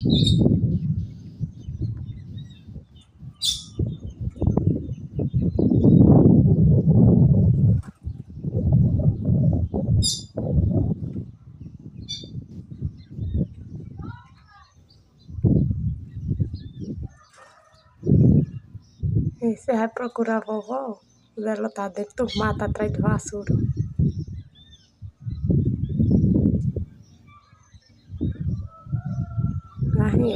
E você vai procurar a vovó? Ela tá dentro do mato atrás de vassoura. Garrinha.